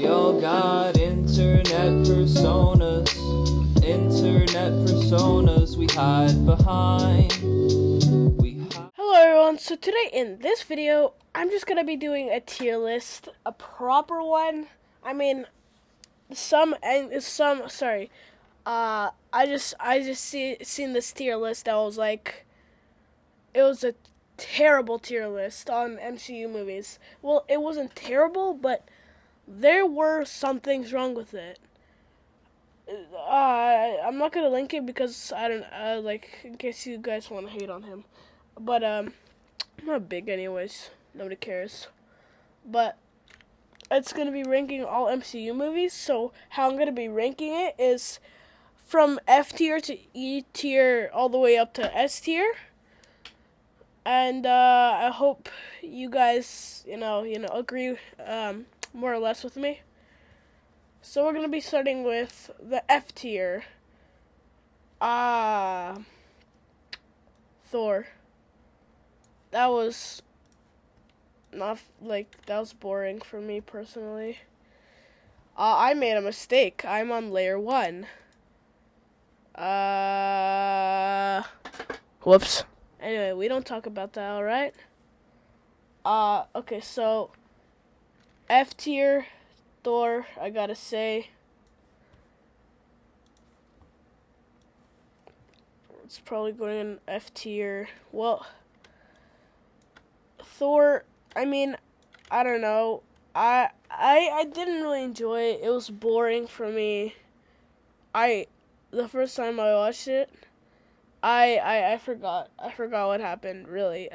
We all got internet personas we hide behind. Hello everyone, so today in this video, I'm just going to be doing a tier list, a proper one. I mean, I just seen this tier list that was like, it was a terrible tier list on MCU movies. Well, it wasn't terrible, but there were some things wrong with it. I'm not gonna link it because I don't in case you guys want to hate on him, but I'm not big anyways. Nobody cares. But it's gonna be ranking all MCU movies. So how I'm gonna be ranking it is from F tier to E tier all the way up to S tier. And I hope you guys, agree more or less with me. So we're gonna be starting with the F tier. Thor. That was that was boring for me personally. I made a mistake. I'm on layer 1. Whoops. Anyway, we don't talk about that, alright? Okay, so F tier Thor, I gotta say. It's probably going in F tier. Well, Thor, I mean, I don't know. I didn't really enjoy it. It was boring for me. The first time I watched it, I forgot what happened, really.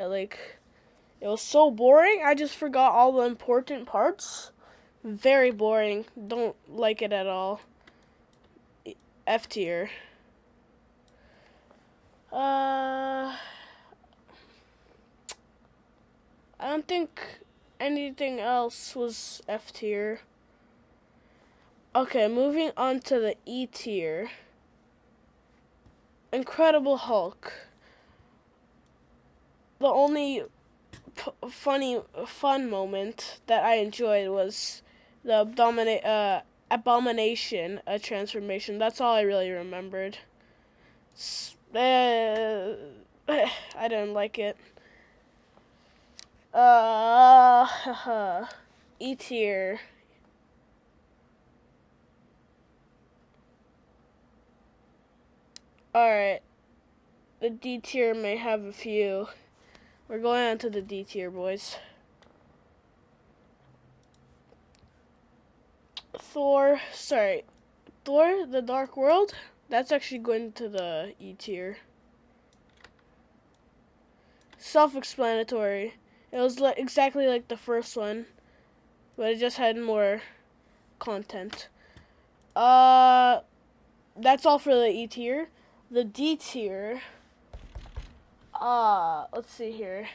It was so boring. I just forgot all the important parts. Very boring. Don't like it at all. F tier. I don't think anything else was F tier. Okay, moving on to the E tier. Incredible Hulk. The only fun moment that I enjoyed was the abomination transformation. That's all I really remembered. I didn't like it. E tier. Alright. The D tier may have a few. We're going on to the D tier, boys. Thor, The Dark World? That's actually going to the E tier. Self-explanatory. It was exactly like the first one, but it just had more content. That's all for the E tier. The D tier. Let's see here.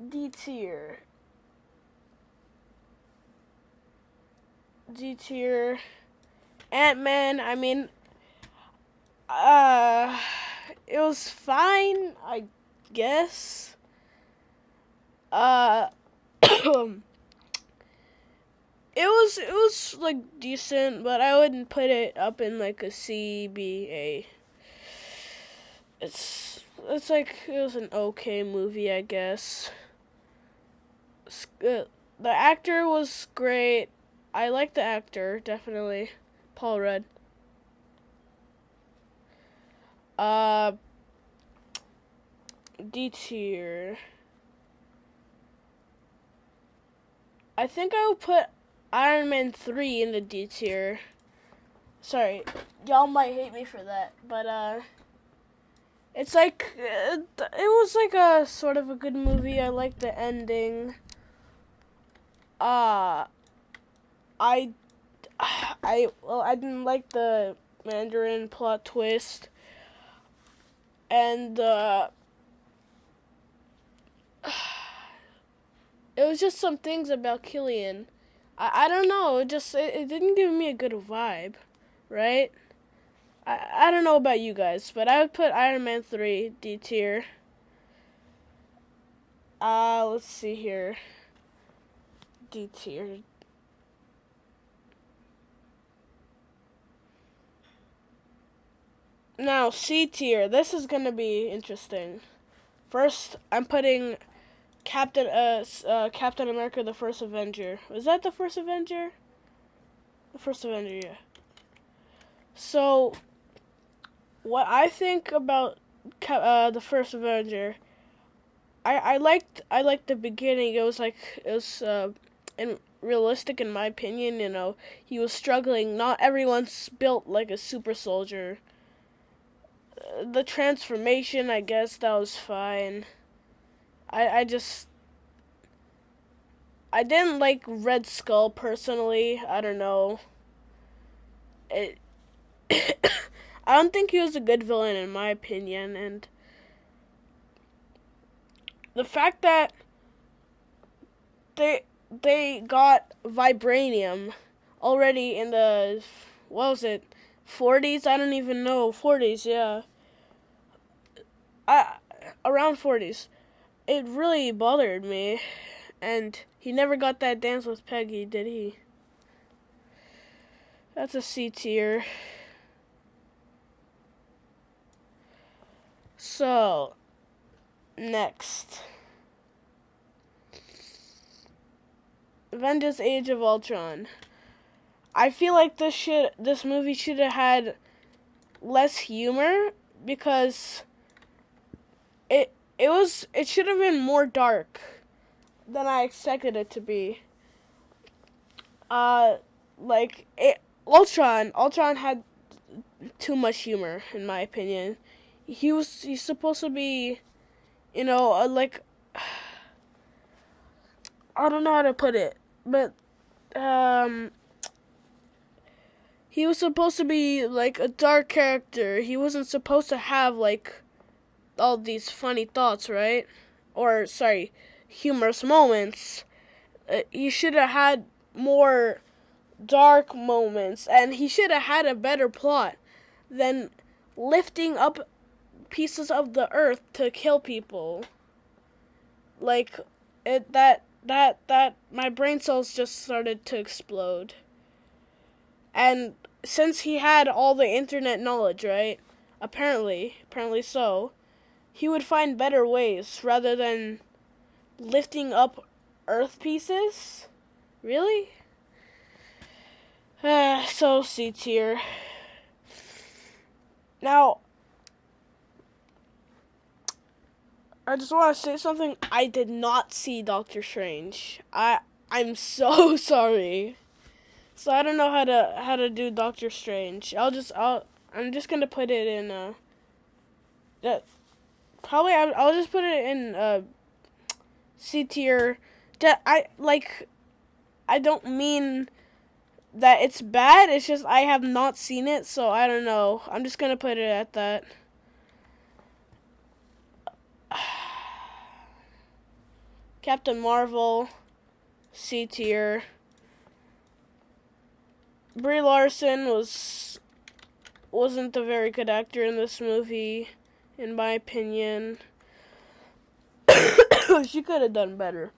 D tier. Ant-Man, I mean, it was fine, I guess. It was like decent, but I wouldn't put it up in like a C, B, A. It's like it was an okay movie, I guess. The actor was great. I like the actor, definitely. Paul Rudd. D tier. I think I would put Iron Man 3 in the D tier. Sorry, y'all might hate me for that, but it's like it was like a sort of a good movie. I liked the ending. I didn't like the Mandarin plot twist, and it was just some things about Killian. I don't know. It didn't give me a good vibe, right? I don't know about you guys, but I would put Iron Man 3 D tier. Let's see here. D tier. Now, C tier. This is gonna be interesting. First, I'm putting Captain America: The First Avenger. Was that the first Avenger? The first Avenger, yeah. So, what I think about the first Avenger, I liked the beginning. It was realistic in my opinion. You know, he was struggling. Not everyone's built like a super soldier. The transformation, I guess that was fine. I just I didn't like Red Skull personally. I don't know. It I don't think he was a good villain in my opinion, and the fact that they got vibranium already in the, what was it, 40s? I don't even know. 40s, yeah. Around 40s. It really bothered me, and he never got that dance with Peggy, did he? That's a C tier. So, next. Avengers: Age of Ultron. I feel like this movie should have had less humor because it should have been more dark than I expected it to be. Ultron had too much humor in my opinion. He's supposed to be, like, I don't know how to put it, but he was supposed to be like a dark character. He wasn't supposed to have like all these funny thoughts, right? Or sorry, humorous moments. He should have had more dark moments, and he should have had a better plot than lifting up pieces of the earth to kill people. Like that my brain cells just started to explode. And since he had all the internet knowledge, right? Apparently so, he would find better ways rather than lifting up earth pieces. Really? So C tier. Now, I just want to say something. I did not see Doctor Strange. I'm so sorry. So I don't know how to do Doctor Strange. I'm just gonna put it in that probably I'll just put it in C tier. That I don't mean that it's bad. It's just I have not seen it, so I don't know. I'm just gonna put it at that. Captain Marvel, C tier. Brie Larson wasn't a very good actor in this movie, in my opinion. She could have done better.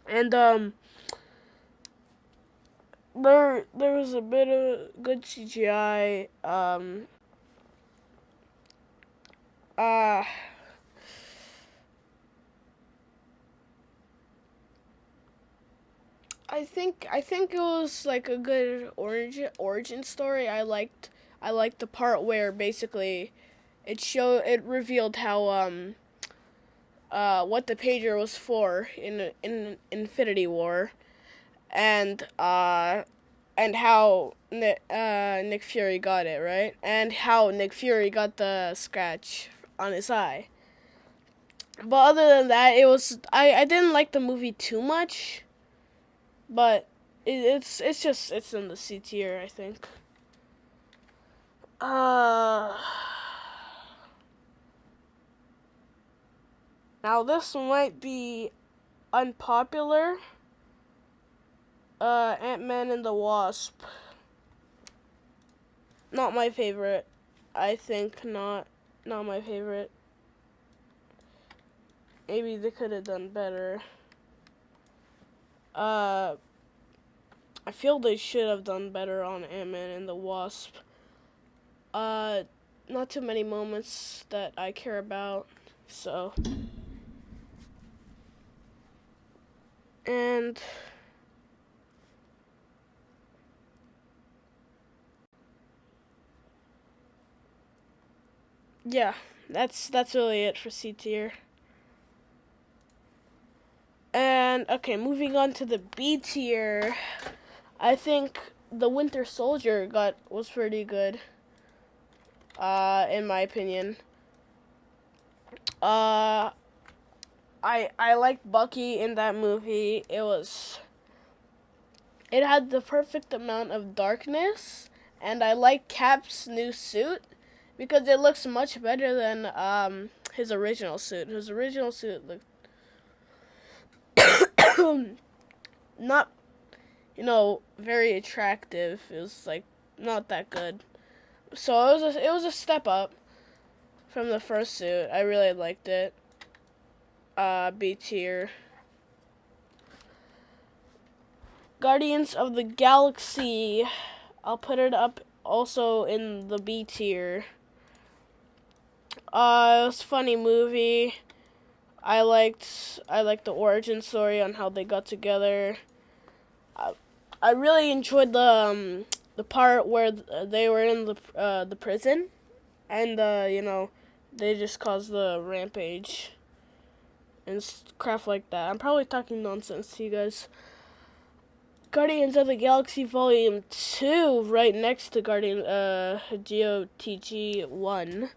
And there was a bit of good CGI. I think it was like a good origin story. I liked the part where basically it revealed how what the pager was for in Infinity War, and how Nick Fury got it, right? And how Nick Fury got the scratch on his eye. But other than that, I didn't like the movie too much. But it's in the C tier, I think. Now this might be unpopular. Ant-Man and the Wasp. Not my favorite. I think not my favorite. Maybe they could have done better. I feel they should have done better on Ant-Man and the Wasp. not too many moments that I care about. So, and yeah, that's really it for C tier. And okay, moving on to the B tier. I think the Winter Soldier was pretty good. In my opinion. I liked Bucky in that movie. It had the perfect amount of darkness, and I like Cap's new suit because it looks much better than his original suit. His original suit looked not, very attractive. It was like not that good. So it was a step up from the first suit. I really liked it. B tier. Guardians of the Galaxy. I'll put it up also in the B tier. It was a funny movie. I liked the origin story on how they got together. I really enjoyed the part where they were in the prison, and they just caused the rampage and crap like that. I'm probably talking nonsense to you guys. Guardians of the Galaxy Volume 2, right next to GOTG 1.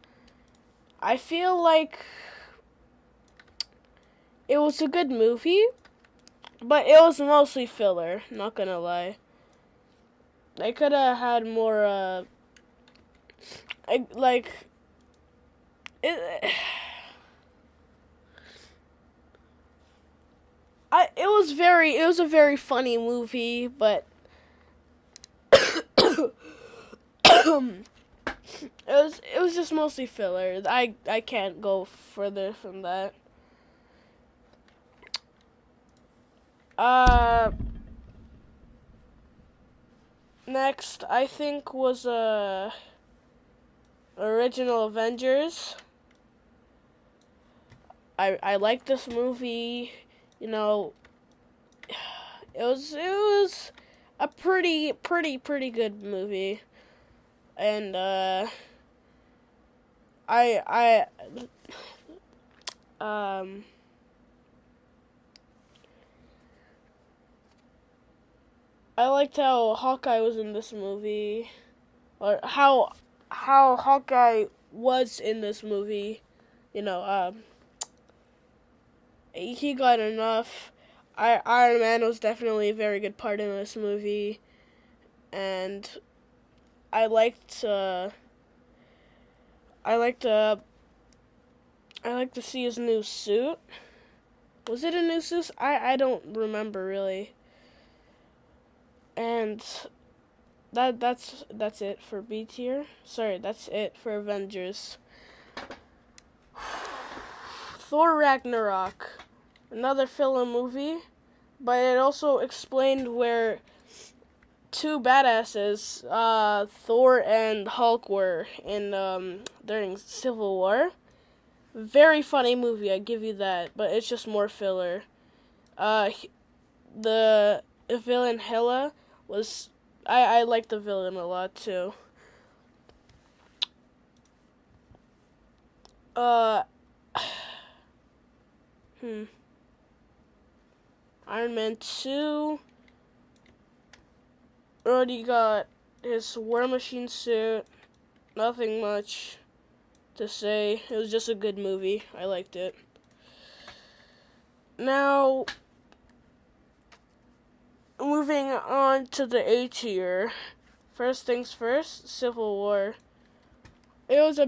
I feel like it was a good movie, but it was mostly filler, not gonna lie. They could have had more, it it was a very funny movie, but it was just mostly filler. I can't go further from that. Next I think was Original Avengers. I like this movie. It was a pretty good movie, and I liked how Hawkeye was in this movie, or how Hawkeye was in this movie. He got enough. Iron Man was definitely a very good part in this movie, and I liked to see his new suit. Was it a new suit? I don't remember really. And that's it for B tier. Sorry, that's it for Avengers. Thor Ragnarok, another filler movie, but it also explained where two badasses, Thor and Hulk, were in during Civil War. Very funny movie, I give you that, but it's just more filler. The villain Hela was, I like the villain a lot too. Iron Man 2 already got his War Machine suit. Nothing much to say. It was just a good movie. I liked it. Now, moving on to the A tier. First things first, Civil War. There's a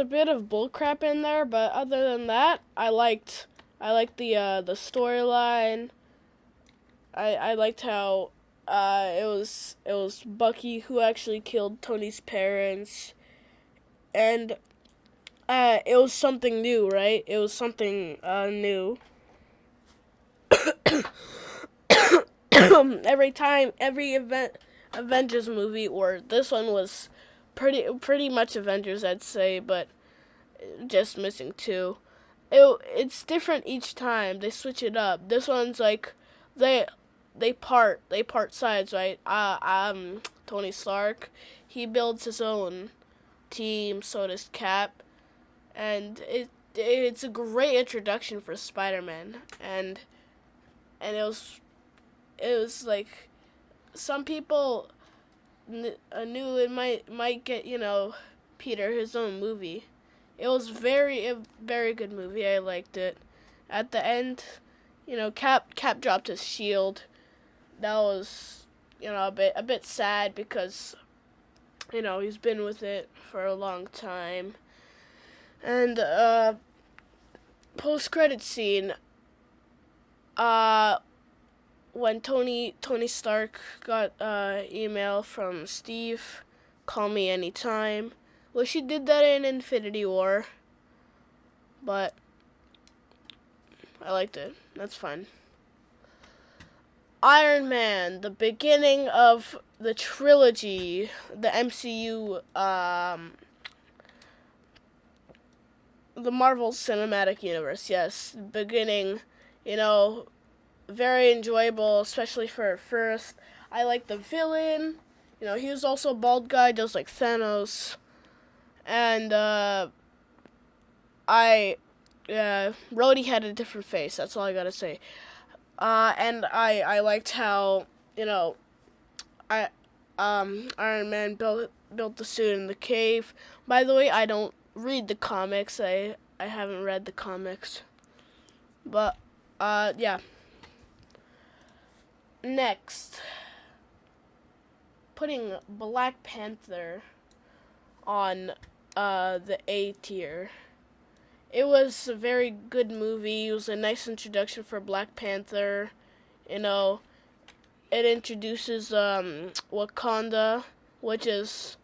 bit of bullcrap in there, but other than that, I liked the storyline. I liked how it was Bucky who actually killed Tony's parents, and it was something new, right? It was something new. every Avengers movie, or this one was pretty much Avengers, I'd say, but just missing two. It's different each time. They switch it up. This one's like they they part sides, right? Tony Stark, he builds his own team. So does Cap, and it's a great introduction for Spider-Man, and it was like some people knew it might get Peter his own movie. It was a very good movie. I liked it. At the end, Cap dropped his shield. That was a bit sad because he's been with it for a long time. And post credit scene, when Tony Stark got email from Steve, call me anytime. Well, she did that in Infinity War, but I liked it. That's fine. Iron Man, the beginning of the trilogy, the MCU, the Marvel Cinematic Universe. Yes, beginning, very enjoyable, especially for first. I like the villain. He was also a bald guy, just like Thanos. And Rhodey had a different face. That's all I gotta say. And I liked how Iron Man built the suit in the cave. By the way, I don't read the comics. I haven't read the comics. But yeah. Next, putting Black Panther on the A tier. It was a very good movie. It was a nice introduction for Black Panther. It introduces Wakanda, which was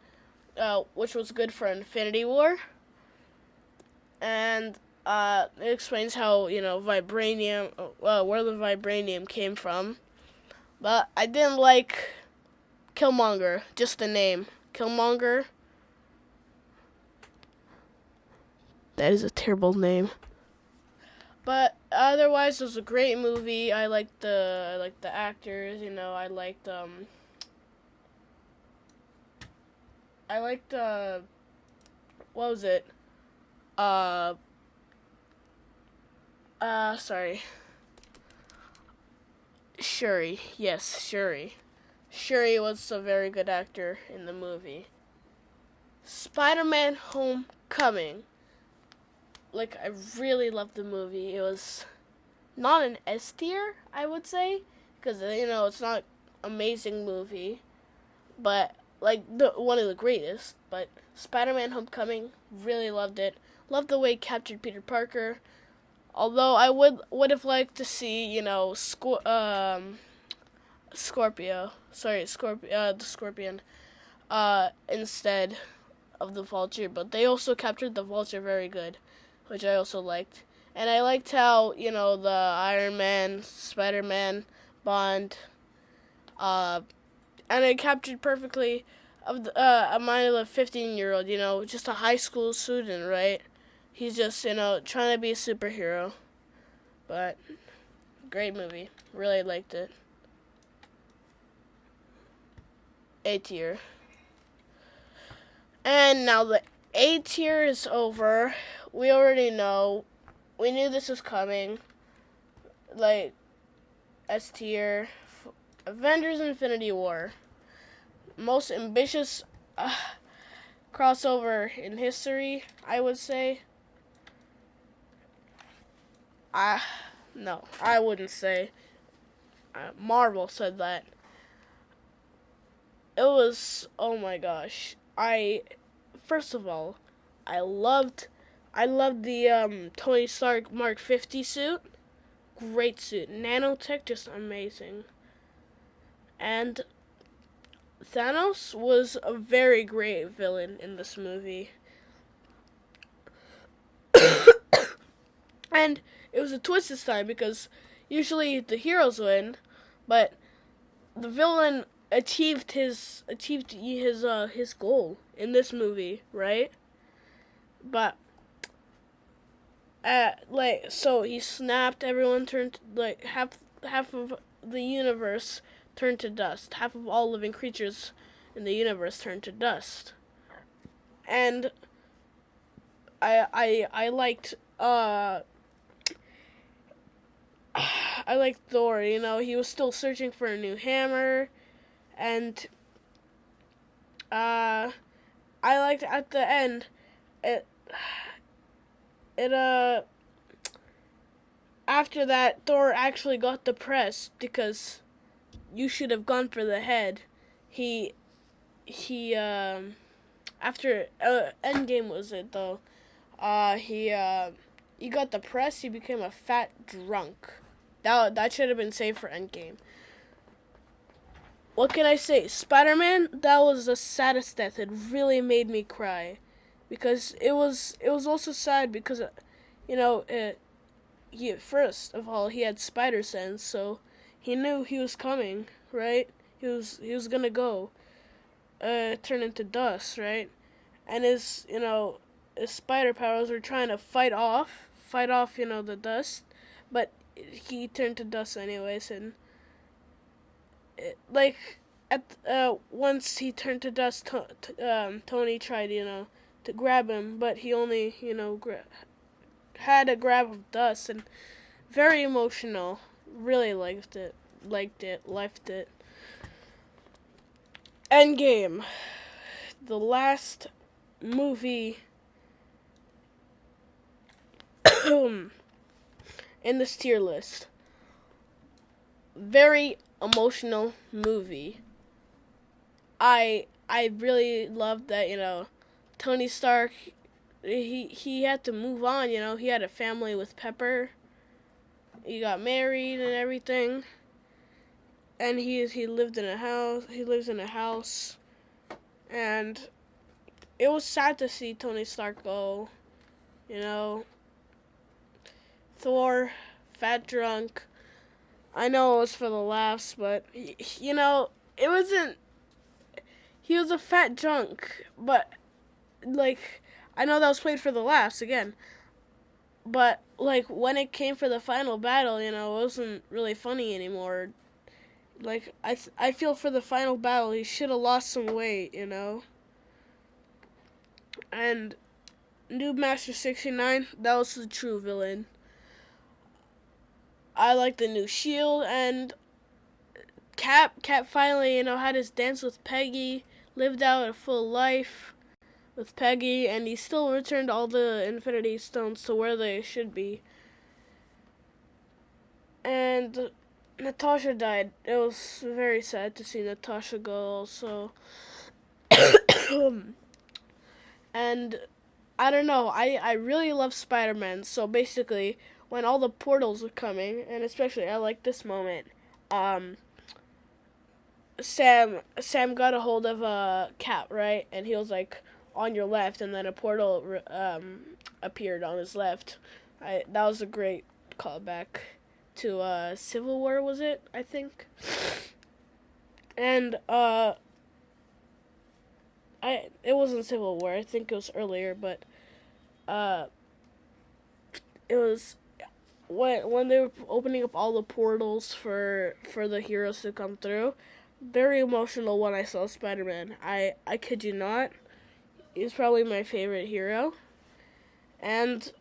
good for Infinity War, and it explains how vibranium, where the vibranium came from. But I didn't like Killmonger, just the name, Killmonger. That is a terrible name. But otherwise, it was a great movie. I liked the actors. I liked what was it? Sorry. Shuri. Yes, Shuri. Shuri was a very good actor in the movie. Spider-Man Homecoming. I really loved the movie. It was not an S tier, I would say, because it's not amazing movie, but one of the greatest. But Spider-Man Homecoming, really loved it. Loved the way it captured Peter Parker. Although I would have liked to see the Scorpion, instead of the Vulture. But they also captured the Vulture very good, which I also liked. And I liked how, the Iron Man, Spider-Man bond, and it captured perfectly a mind of a 15-year-old, just a high school student, right? He's just, trying to be a superhero. But, great movie. Really liked it. A tier. And now the A tier is over. We already know. We knew this was coming. S tier. Avengers Infinity War. Most ambitious crossover in history, I would say. No, I wouldn't say. Marvel said that. It was, oh my gosh. First of all, I loved the Tony Stark Mark 50 suit. Great suit. Nanotech, just amazing. And Thanos was a very great villain in this movie. And it was a twist this time because usually the heroes win, but the villain achieved his goal in this movie, right? But so he snapped. Everyone turned half of the universe turned to dust. Half of all living creatures in the universe turned to dust. And I liked I liked Thor. You know, he was still searching for a new hammer, and I liked at the end. It it After that, Thor actually got depressed because you should have gone for the head. He after Endgame was it though. He got depressed. He became a fat drunk. That should have been saved for Endgame. What can I say? Spider-Man, that was the saddest death. It really made me cry, because it was also sad because, you know, he first of all he had spider sense, so he knew he was coming, right? He was gonna go, turn into dust, right? And his spider powers were trying to fight off, the dust, but he turned to dust anyways, and once he turned to dust, Tony tried, to grab him, but he only, had a grab of dust, and very emotional. Really liked it. Liked it. Endgame, the last movie in this tier list. Very emotional movie. I really loved that, Tony Stark, he had to move on, he had a family with Pepper. He got married and everything. And he lived in a house. He lives in a house. And it was sad to see Tony Stark go, Thor, fat drunk. I know it was for the laughs, but, it wasn't. He was a fat drunk, but, I know that was played for the laughs again. But, when it came for the final battle, it wasn't really funny anymore. I feel for the final battle, he should have lost some weight, And Noob Master 69, that was the true villain. I like the new shield, and Cap finally, had his dance with Peggy, lived out a full life with Peggy, and he still returned all the Infinity Stones to where they should be. And Natasha died. It was very sad to see Natasha go also. And I don't know, I really love Spider-Man, so basically when all the portals were coming, and especially I like this moment, Sam got a hold of a Cap, right? And he was like, on your left, and then a portal appeared on his left. That was a great callback to Civil War, was it? I think. And it wasn't Civil War. I think it was earlier, but it was when they were opening up all the portals for the heroes to come through. Very emotional when I saw Spider-Man. I kid you not. He's probably my favorite hero. And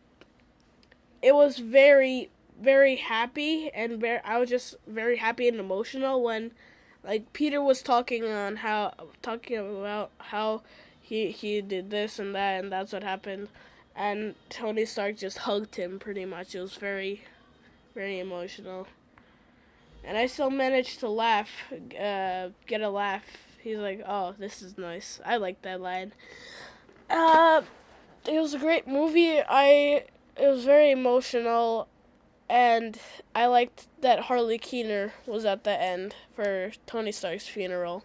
it was very, very happy, and I was just very happy and emotional when, Peter was talking about how he did this and that, and that's what happened. And Tony Stark just hugged him pretty much. It was very, very emotional. And I still managed to laugh, get a laugh. He's like, oh, this is nice. I like that line. It was a great movie. It was very emotional, and I liked that Harley Keener was at the end for Tony Stark's funeral.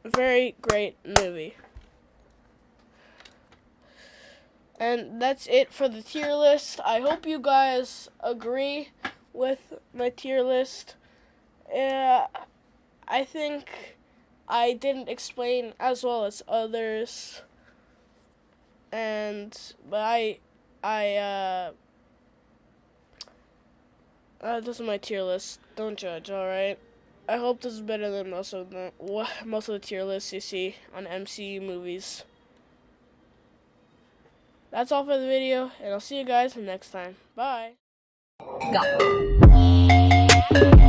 Very great movie. And that's it for the tier list. I hope you guys agree with my tier list. I think I didn't explain as well as others, but this is my tier list. Don't judge, all right? I hope this is better than most of the tier lists you see on MCU movies. That's all for the video, and I'll see you guys next time. Bye. Go.